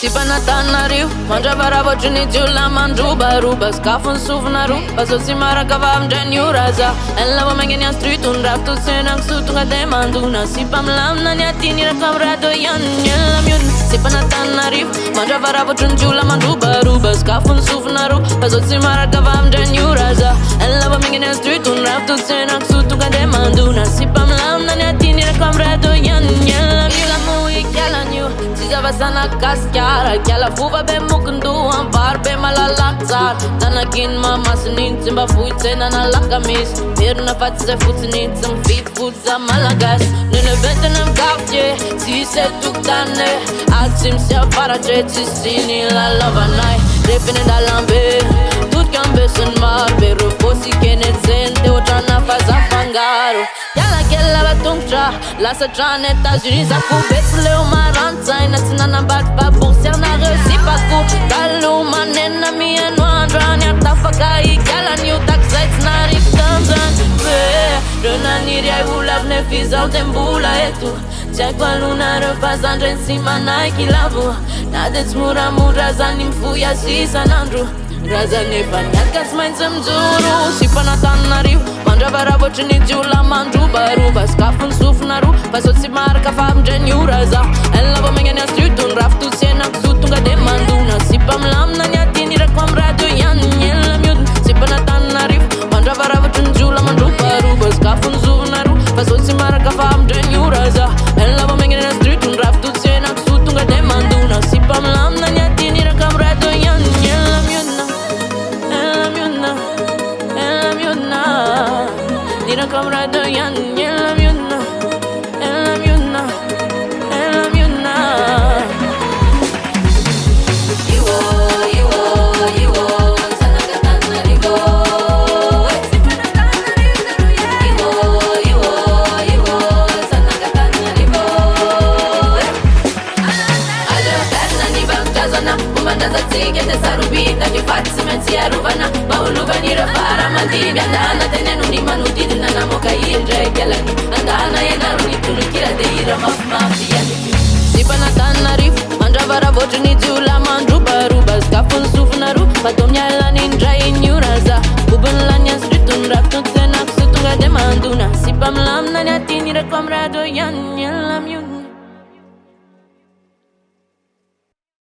Sipanatanario, mandravarava otrany jiolona mandrobaroba sakafo ny sofinaro pazotsy maraka va amindray ny oraza elava magnany azy tritony rapitosenako so tonga de mandona sipamilamina ny atinirako am rado ihany ela miodina Sipanatanario, mandravarava otrany jiolona mandrobaroba sakafo ny sofinaro pazotsy maraka va amindray ny oraza elava magnany azy tritony rapitosenako so tonga de mandona sipamilamina ny atinirako am rado ihany ela miolamo ikalanio Zavasana kaskara Kiala fuva be mukundu Ampar be malalak tsar Tanakin mamasinin Zimba fuitsena na lakamis Pirna fatse futsin Zim fit futsa malagas Nene betenem kapje Si se tuktane Atsim se farace Cisini la lavanai Repine da lambe Tut cambesun mar Pero fosi kenet sente Otrana faza fangaro Kiala kiala batungtra Lasa trane États-Unis Akubets leo marantzai Nanambady babonsianareo sipako Talo manena mihaino andro any atafaka ikialany io takizay tsy nariky tanjany Be reo naniry ay olavine fizaho de mbola eto Tsy haiko alonareo fa zandreny sy manaiky lavo Na de tsy moramora zany mifoy azy isan'andro Raha zany efa niatka tsy maintsy mijoro Sipanatanario mandravarava otrany jiolona mandrobaroba sakafo ny sofinaro fa so tsy maraka fa amindray ny oraza elava magnany azy tritony rapitosenako so tonga de mandona sipamilamina ny atinirako am radio ihany ela miodina Sipanatanario mandravarava otrany jiolona mandrobaroba sakafo ny sofinaro fa so tsy maraka fa amindray ny oraza elava magnany azy tritony rapitosenako so tonga de mandona sipamilamina ny atinirako am radio ihany ela miodina Nina kamrado yan ela miudna Iwo sana katana rigo Iwo sana katana rigo Ajo karna ni bangkazana Kumandaza tsige te sarubina Kifati mensi aruvana Mauluvani rafara maldivya Andana tenenu ni manudini Nana moka indre kelani Andana yenaru ni tulukira Deira mafiyani Sipanatanario mandravarava otrany jiolona mandrobaroba sakafo ny sofinaro fatomia elany indray ny oraza Bobony lany azy tritony rapitosenako so tonga de mandona Sipamilamina ny atinirako am radio ihany ela miodina